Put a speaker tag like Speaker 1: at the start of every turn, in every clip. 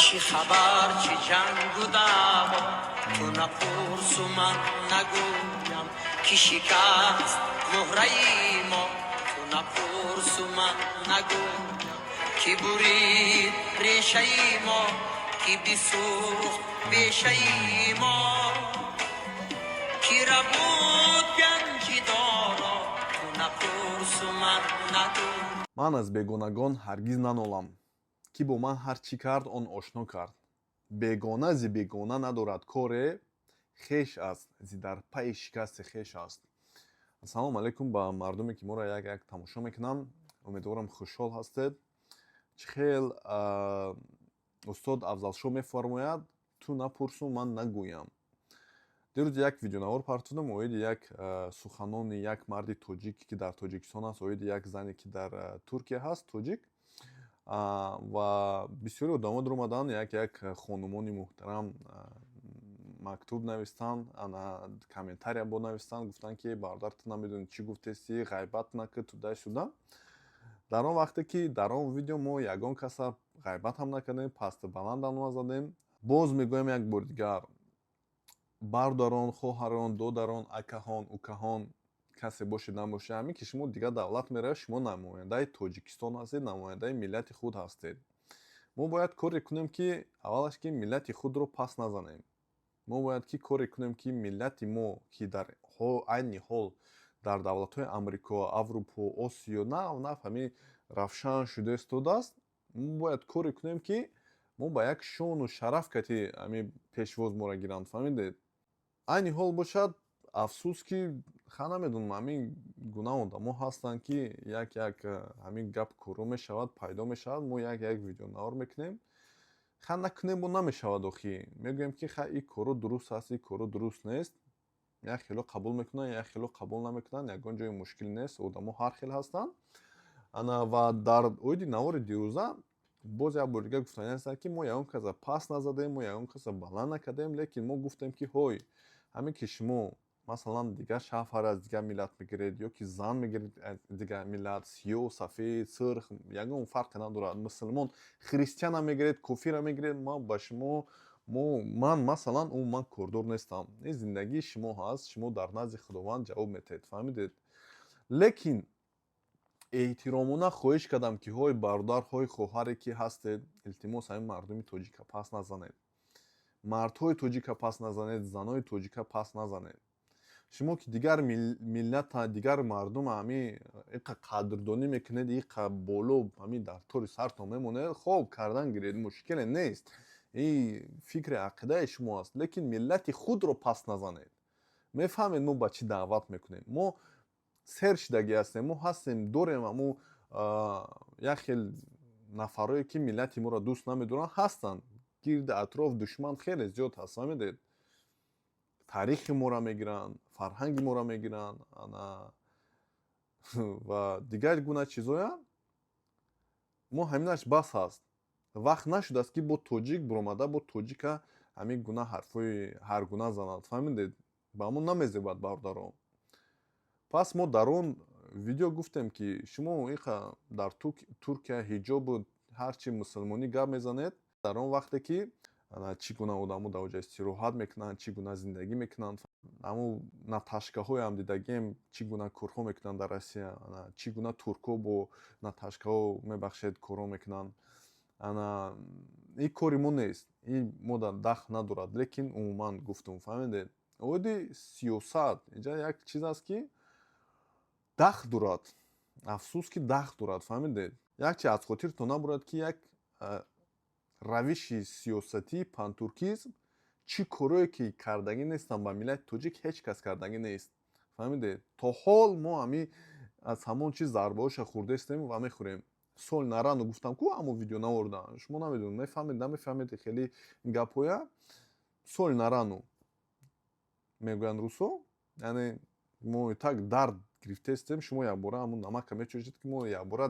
Speaker 1: چی خبر چی جنگ و دعوا تو نپرس و من نگویم کی شکست مهره ما تو نپرس و من نگویم کی برید ریشه ما کی بسوخت بیشه ما کی را بود گنجی دارا تو نپرس و من نگویم.
Speaker 2: من از бегонагон ҳаргиз нанолам ки бо ман ҳар чӣ кард он ошно кард. бегона зи бегона надорад коре, хеш аст зи дар пайи шикасти хеш аст. ассалому алайкум ба мардуме ки моро як тамошо мекунанд. умедворам хушҳол ҳастед. чӣ хел устод афзалшо мефармояд ту напурсу ман нагӯям. дирӯз як видеонавор партодам оиди як суханони як марди тоҷик ки дар тоҷикистон аст, оиди як зане ки дар туркия ҳаст тоҷик, ва бисёри одамон омадан як хонумони муҳтарам мактуб навистанд, комментария бо навистанд, гуфтанд ки бародар ту намедонӣ чӣ гуфтесӣ, ғайбат накард туда шуда. дар он вақте ки дар он видео мо ягон каса ғайбат ҳам накардем, пасту баландам назадем. боз мегӯям як бори дигар, бародарон, хоҳарон, додарон, акаҳон, укаҳон, касе бошед набошед, ҳамин ки шумо дигар давлат меравед, шумо намояндаи тоҷикистон ҳастед, намояндаи миллати худ ҳастед. мо бояд коре кунем ки аввалаш ки миллати худро пас назанем. мо бояд ки коре кунем ки миллати мо ки дар айни ҳол дар давлатҳои амрико, аврупо, осиё нав ҳамин равшан шуда истодааст. мо бояд коре кунем ки мо ба як шону шараф кати ҳамин пешвоз моро гиранд, фаҳмидед. айни ҳол бошад, афсӯс ки ха намедонам ҳамин гуна одамо ҳастанд ки як ҳамин гап кӯро мешавад, пайдо мешавад, мо як видеонавор мекунем, ха накунем бо намешавад. охи мегӯем ки ха ин кӯро дуруст аст, ин кӯро дуруст нест. як хело қабул мекунанд, як хело қабул намекунанд, ягон ҷои мушкил нест, одамо ҳар хел ҳастанд. ва дар оиди навори дирӯза боз як бор дигар гуфтани ҳастанд ки мо ягон каса пас назадем, мо ягон каса баланд накардем, лекин мо гуфтем ки ҳой, ҳамин ки шумо масалан дигар шаҳр аз дигар миллат мегиред, ё ки зан мегиред аз дигар миллат, сиёҳ, сафед, сирх, ягон фарқе надорад, мусулмон, христианам мегиред, кофирам мегиред, ма ба шумо ман масалан ман кордор нестам. ин зиндагии шумо ҳаст, шумо дар назди худованд ҷавоб метаҳед, фаҳмидед. лекин эҳтиромона хоҳиш кардам ки ҳой бародар, ҳой хоҳаре ки ҳастед, илтимос ҳамин мардуми тоҷика пас назанед. мардҳои тоҷика пас назанед, занои тоҷика пас назанед. шумо ки дигар миллата, дигар мардума ҳамин иқа қадрдонӣ мекунед, иқа боло ҳамин дар тори сартон мемонед, хоб кардан гиред, мушкиле нест. ин фикри ақидаи шумо аст, лекин миллати худро пас назанед. мефаҳмед мо ба чӣ даъват мекунем. мо сер шидагӣ ҳастем, мо ҳастем, дорем аму як хел нафарое ки миллати моро дӯст намедоранд ҳастанд. гирди атроф душман хеле зиёд ҳаст, фаҳмидед. таърихи моро мегиранд, фарҳанги моро мегиранд ва дигар гуна чизоя. мо ҳаминаш бас ҳаст. вақт нашудааст ки бо тоҷик биромада, бо тоҷика ҳамин гуна ҳарфҳои ҳар гуна занад, фаҳмидед. ба мо намезебад бародарон. пас мо дар он видео гуфтем ки шумо иқа дар туркия ҳиҷобу ҳарчи мусулмонӣ гап мезанед, дар он вақте ки чӣ гуна одамо дар оҷа истироҳат мекунанд, чӣ гуна зиндагӣ мекунанд, аммо наташкаҳои ҳам дидагем чӣ гуна корҳо мекунанд дар Россия, чӣ гуна туркҳо бо наташкаҳо мебахшед корҳо мекунанд. ин кори мо нест, ин мо дар дахл надорад, лекин умуман гуфтум, фаҳмидед. оиди сиёсат инҷа як чиз аст ки дахл дорад. афсӯс ки дахл дорад, фаҳмидед. як чи аз хотиртон набурад ки як равиши сиёсатии пантуркизм чӣ корое ки кардагӣ нестанд ба миллати тоҷик ҳеҷ кас кардагӣ нест, фаҳмидед. то ҳол мо ҳамин аз ҳамон чиз зарбаҳоша хӯрдаистем ва мехӯрем. сол нарану гуфтам ку ҳамон видеонавора шумо намедонед, мефаҳмед намефаҳмед хеле гапҳоя. сол нарану мегӯянд русҳо, яъне мо так дард гирифтаистем, шумо якбора ҳамон намака мечӯшед ки мо якбора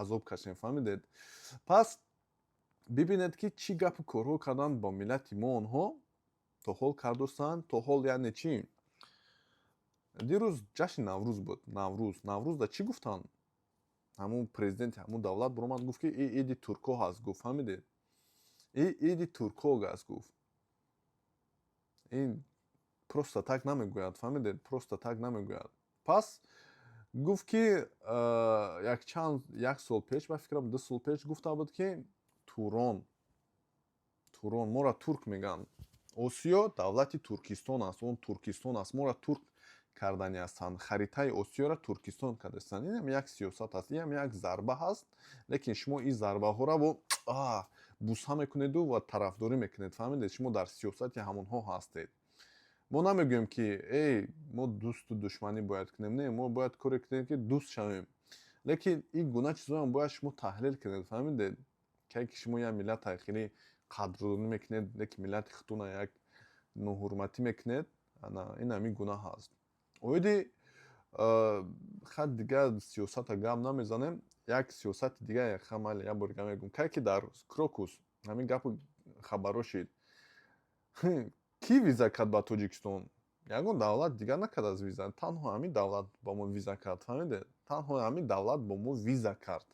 Speaker 2: азоб кашем, фаҳмидед. пас бибинед ки чӣ гапу корҳо карданд бо миллати мо онҳо, то ҳол кардостанд, то ҳол яъне чӣ. дирӯз ҷашни наврӯз буд. наврӯзда чӣ гуфтанд? ҳамон президенти ҳамон давлат биромад гуфт ки иди туркҳо ҳаст, гуфт, фаҳмидед. иди туркҳо гаст гуфт. Ин просто так намегӯяд, фаҳмидед? Просто так намегӯяд. Пас гуфт ки як сол пеш, ба фикрам 2 сол пеш гуфта буд ки Турон, моро турк мегӯянд. Осиё давлати Туркистон аст, он Туркистон аст, моро турк кардани ҳастанд. Харитаи Осиёро Туркистон кардастанд. Инам як сиёсат аст, инам як зарба ҳаст, лекин шумо ин зарбаҳоро бо буса мекунеду ва тарафдорӣ мекунед. Фаҳмидед? Шумо дар сиёсати ҳамонҳо ҳастед. Мо намегӯем ки мо дӯсту душманӣ бояд кунем. Не, мо бояд коре кунем ки дӯст шавем. Лекин ин гуна чизоам бояд шумо таҳлил кунед. Фаҳмидед? Ки шумо як миллата хеле қадрдонӣ мекунед, лекин миллати худтона як ноҳурматӣ мекунед. Инам ин гуна ҳаст. Оиди хат дигар сиёсата гап намезанем. Як сиёсати дигаре майли як бор гап мегӯям. Ки дар Крокус ҳамин гапу хабарҳо шид. Ки виза кард ба Тоҷикистон? Ягон давлат дигар накард аз виза. Танҳо ҳамин давлат ба мо виза кард. Фаҳмидед? Танҳо ҳамин давлат ба мо виза кард.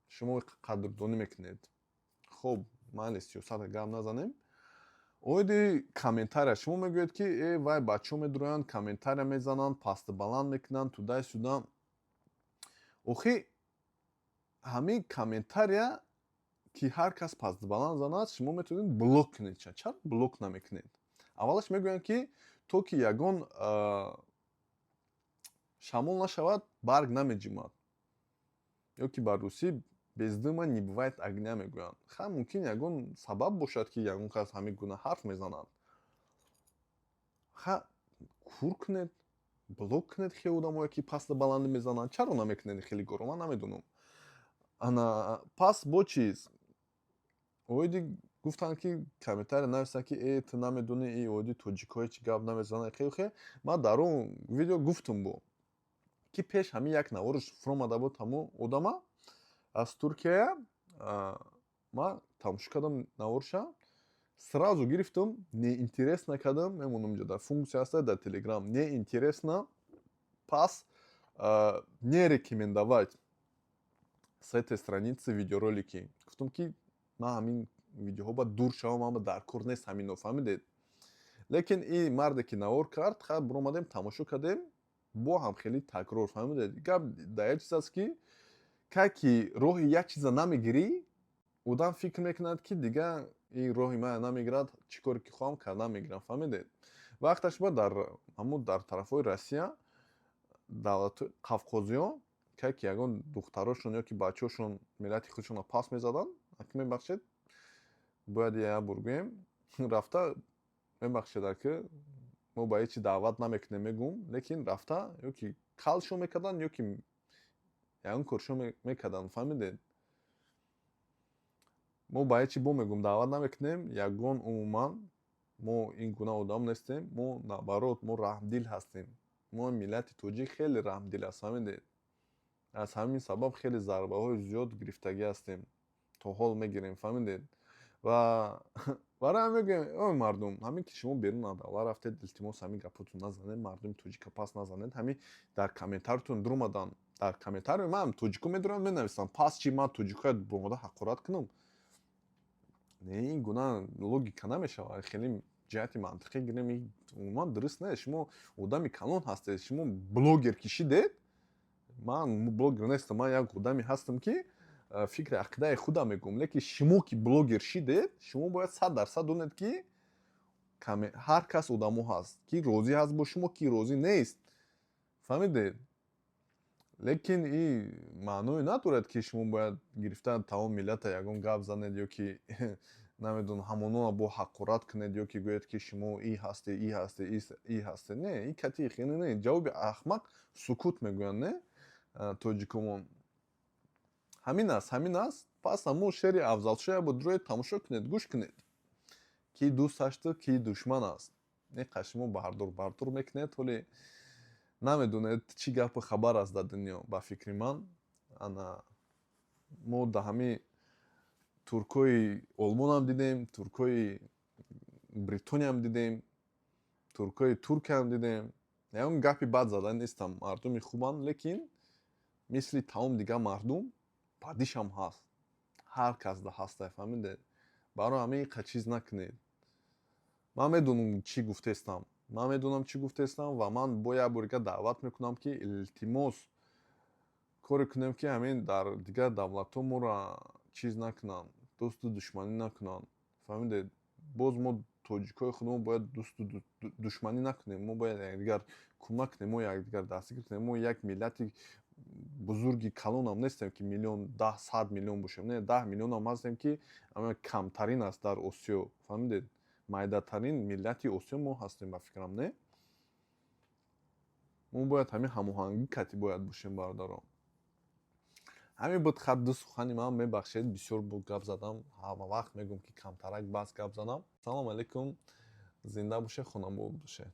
Speaker 2: Шумо қадрдонӣ мекунед. Хуб, майли сиёсата гап назанем. Оиди комментария. Шумо мегӯед ки вай бачаҳо медуроянд, комментария мезананд, пасту баланд мекунанд, тудай сюда. Охи ҳамин комментария ки ҳар кас пасту баланд занад, шумо метавонед блок кунед. Чаро блок намекунед? Аввалаш мегӯянд ки то ки ягон шамол нашавад, барг намеҷимад. ё ки ба русӣ без дыма не бывает огня мегӯянд. Мумкин ягон сабаб бошад ки ягон кас ҳамин гуна ҳарф мезанад. Кур кунед, блок кунед хеле одамое ки пасту баландӣ мезананд. Чаро намекунед хеле горо? Ман намедонам. Пас бо чиз оиди гуфтанд ки комментария нависанд ки ту намедонӣ оиди тоҷикҳое чӣ гап намезананд. Хеле ман дар он видео гуфтам бо ки пеш ҳамин як навориш фуромада буд ҳамо одама аз Туркия. Ман тамошо кардам навориша. Сразу гирифтам, неинтересно кардам. Мемонам инҷо дар функсия аст дар Telegram. Неинтересно. Пас не рекомендовать с этой страницы видеоролики. Гуфтам ки ман ҳамин видеоҳо ба дур шавам, ман дар кор нест ҳамино, фаҳмидед? Лекин ин марде ки навор кард, биромадем тамошо кардем, бо ҳам хеле такрор, фаҳмидед? Гап дар як чиз аст ки ки роҳи як чиза намегирӣ, одам фикр мекунад ки дигар ин роҳи ман намегирад, чӣ коре ки хоҳам карда мегирам, фаҳмидед? Вақташ ба дар тарафҳои Россия, давлатҳои Қавқозиё, ки ягон духтарошон ё ки бачаҳошон миллати худшонро пас мезаданд, аки мебахшед, бояд як бор гӯем, рафта мебахшед аки мо ба ҳеҷ чӣ даъват намекунем мегӯм, лекин рафта ё ки калшон мекарданд, ё ки ягон коршон мекарданд, фаҳмидед? Мо ба ҳеҷ чӣ бо мегӯм даъват намекунем. Ягон умуман мо ин гуна одам нестем. Мо наоборот, мо раҳмдил ҳастем. Мо миллати тоҷик хеле раҳмдил аст, фаҳмидед? Аз ҳамин сабаб хеле зарбаҳои зиёд гирифтагӣ ҳастем. То ҳол мегирем, фаҳмидед? Ва барои ҳамин мегӯям, ой мардум, ҳамин ки шумо берун аз давлат рафтед, илтимос ҳамин гапотон назанед, мардуми тоҷика пас назанед. ҳамин дар комментариятон дуромадан, дар комментари ман тоҷико медуранд менависанд. Пас чӣ ман тоҷикоят бо мода ҳақорат кунам? Не, ин гуна логика намешавад. Хеле ҷиҳати мантиқӣ гирем, умуман дуруст нест. Шумо одами калон ҳастед. Шумо блогер кишидед. Ман блогер нестам. Ман як одаме ҳастам ки фикри ақидаи худам мегӯям. Лекин шумо ки блогер шидед, шумо бояд 100% донед ки ҳар кас одамо ҳаст, ки розӣ ҳаст бо шумо, ки розӣ нест. Фаҳмидед? Лекин ин маъное надорад ки шумо бояд гирифта тамом миллата ягон гап занед, ё ки намедонам ҳамонро бо ҳақорат кунед, ё ки гӯед ки шумо и ҳастед, и ҳастед, и ҳастед. Не, ин кати хеле не. Ҷавоби аҳмақ сукут мегӯянд, не? Тоҷикумон. Ҳамин аст. Пас ҳамон шери Афзалшоҳро бодуроед тамошо кунед, гӯш кунед. Ки дӯст ашту, ки душман аст. Неқа шумо бардор мекунед, ҳоле намедонед чӣ гапу хабар аст дар дунё. Ба фикри ман, мо да ҳамин туркҳои олмонам дидем, туркҳои Бритониям дидем, туркҳои Туркиям дидем. Ягон гапи бад зада нестам. Мардуми хубанд, лекин мисли тамом дигар мардум бадишам ҳаст. Ҳар касда ҳаста, фаҳмидед? барои ҳамаи чиз накунед. Ман медонам чӣ гуфтестам. Ман медонам чӣ гуфтестам ва ман бо як бор дига даъват мекунам, ки илтимос коре кунем, ки ҳамин дар дигар давлатҳо моро чиз накунанд, дӯсту душманӣ накунанд. Фаҳмидед? Боз мо тоҷикҳои худамон бояд дӯсту душманӣ накунем. Мо бояд якдигар кӯмак кунем, мо якдигар дастгирӣ кунем. Мо як миллати бузурги калонам нестем, ки миллион, 10-100 миллион бошем. Не, 10 миллионам ҳастем, ки ама камтарин аст дар Осиё. Фаҳмидед? Майдатарин миллати Осиё мо ҳастем ба фикрам, не? Мо бояд ҳамин ҳамоҳангӣ кати бояд бошем, бародарон. ҳамин буд хадду сухани ман. Мебахшед, бисёр гап задам. Ҳама вақт мегӯям, ки камтарак бас гап задам. Салом алейкум. Зинда бошед, хонабод бошед.